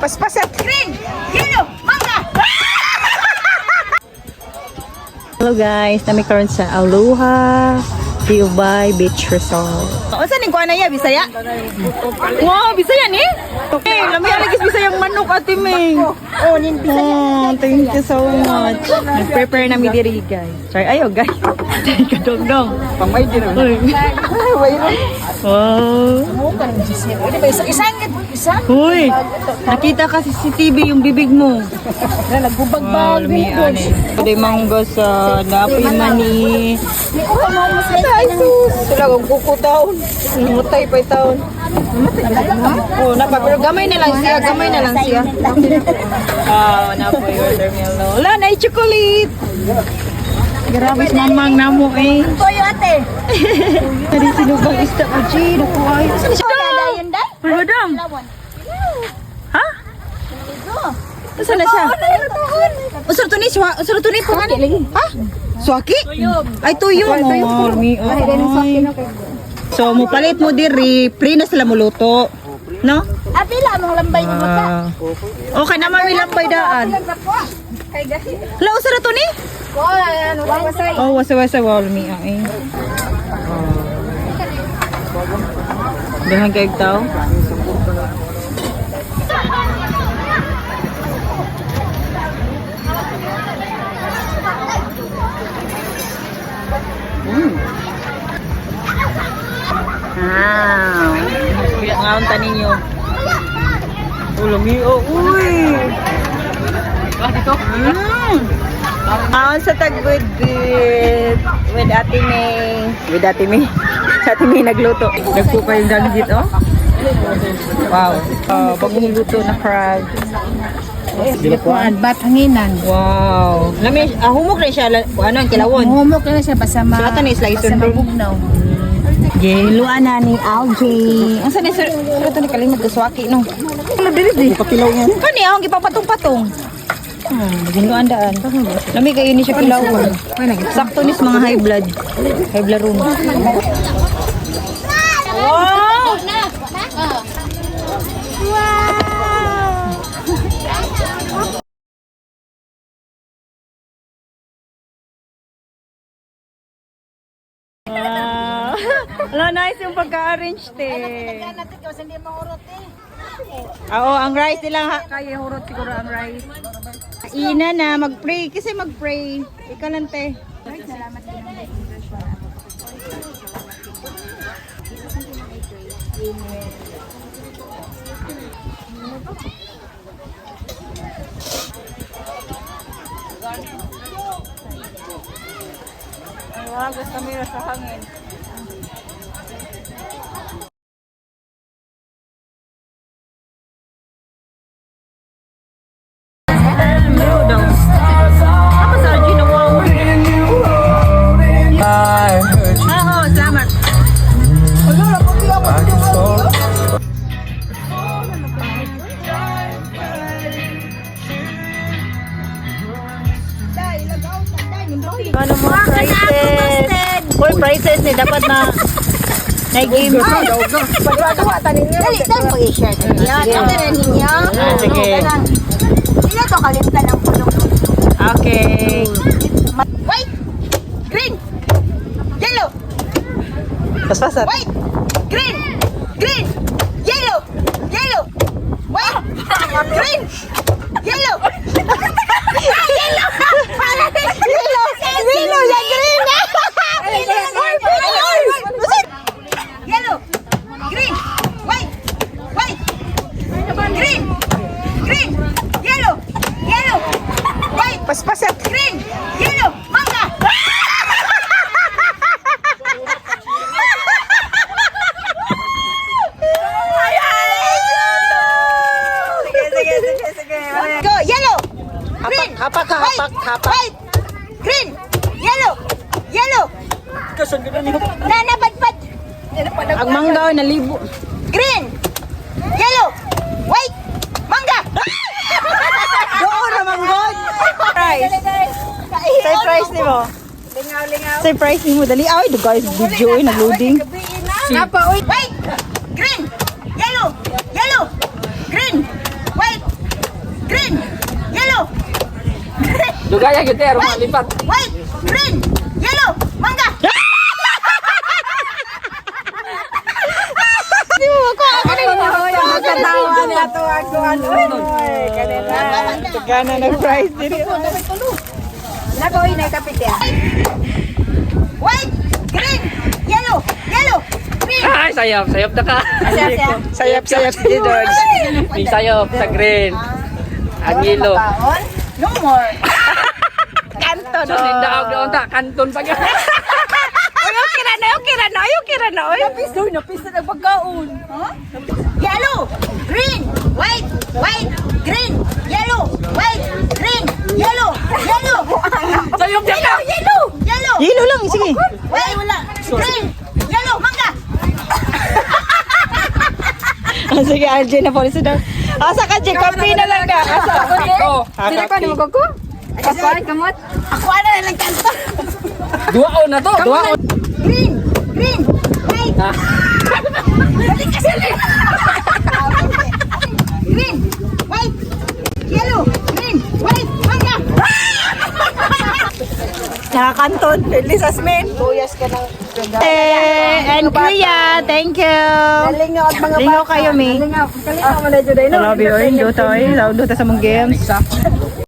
Paspasan. Green, yellow, mangga. Hello guys, nami karon sa Aloha Ubay Beach Resort. Unsa ning kuan ya Bisaya? Wow, Bisaya ni? Okay, lami lagi Bisayang manok Ate Ming. Oh, nin Bisaya. Thank you so much. Nag-prepare na mi diri guys. Try ayo guys. Kadong-dong. Pamay din. Wow. Mo kan Bisaya. Ini ba isangit isa? Hoy, nakita ka sa CCTV yung bibig mo. Nagbubag-bag Lami ani. Pwede mangga sa Dapoy Mani. Ni ko mo Ay, sus! Sila kong kukutaon. Mutay pa taon. Oh, pero gamay na lang siya. Gamay na lang siya. Ah, na po yung watermelon. Wala na, chocolate. Grabe, mamang namo eh. Toyo ate. Tadi sinubang isda ko, G. Naku, ay. Saan siya? Dayon dai. Madam. Lawon. Ha? Saan na siya? Usar to ni, usar to ni po. Ha? Swaki? Ay, tuyo. Marmi. So, mupalit mo diri, pre na sila muluto. No? Apila mong lambay mo ka. Okay naman may lambay daan. Kay gahi. Hala, usara to ni? Ko ano wasay. Oh, wasa-wasa walmi ay. Dahan kay tao. Wow. Kuya ngaon ta ninyo. Ulami uy. Dito. Aon sa tagwid with Ate May. With Ate May. Ate May nagluto. Nagpo pa yung dami dito. Wow. Bagong luto na crab. Kuan bat hanginan. Wow. Lami, humok rin siya. Ano ang kilawon? Humok na siya basta ma. Sulatan ni slicer basta bro. mabugnaw. Luan na ni Algie. Ang sana sir, ito ni kalimot ko swaki no. Ano dili pakilaw mo. Kani akong gipapatong-patong. Ginuan daan. Lami kayo ni siya kilawon. Sakto nis mga high blood. High blood room. Wow! Wala, nice yung pagka-arrange te. Natin kasi hindi mahurot Oo, ang rice nila kaya hurot siguro ang rice. Ina na, mag-pray. Kasi mag-pray. Ikaw lang te. Salamat din ang Ay, gusto mo sa hangin. Ano mga prices? Uy, prices ni dapat na nag-game. Pagkagawa tanin niyo. Dali dali po i-share niyo. Tingnan niyo. Sige. Sila to kalimtan ang pulong. Okay. White, green, yellow. Paspasan. White, green, green, yellow, yellow. White, green, yellow. Yellow. Para yellow. Yellow ya green. Yellow, green, white, white, green, green, yellow, yellow, white, Paspasan. green, yellow, mangga. Sige. Go, yellow, green, Hapak, hapak. white, green, yellow, yellow. Nana badbad. Ang mangga na libo. Green, yellow, white, mangga. Doon naman god. Price. Say price ni mo. Lingaw. Say price ni mo. Dali. Ay, guys, video ay nag-loading. White, green, yellow, green, white, green, yellow, Dugaya gitu ya rumah lipat. white, green, yellow, mangga. Di mo ko katawa ni ato ako ano. Kanina. Kana nag-price diri. Nakoy na kapit ya. White, green, yellow, yellow, green. Ay, sayap na ka. Sayap-sayap si George. May sayap sa green. Ang yellow. No more. Kanto So, nindaog doon ta, kanton pa ka. Okay ra na. Napis na pagkaon. Yellow, green, white, white, green, yellow, white, green, yellow, yellow. Sayap na ka. Yellow, yellow, Hilo lang, sige. white, green, yellow, mangga. Sige, RJ na po si George. Asa ka, Jay? Kapi na lang ka. Asa? Ito. Sila ka, naman ko? Kamot. Ako ano na lang kanto. Duaon na to. Duaon. Green, green, white. Dali kasi lang. Green, white, yellow, green, white, mangga. Nakakanton. Felis Asmin. Tuyas ka ng And Kuya, thank you. Lingaw at mga Lingaw kayo, Mi. Lingaw mo na dyan. I love you. Duta sa mong games.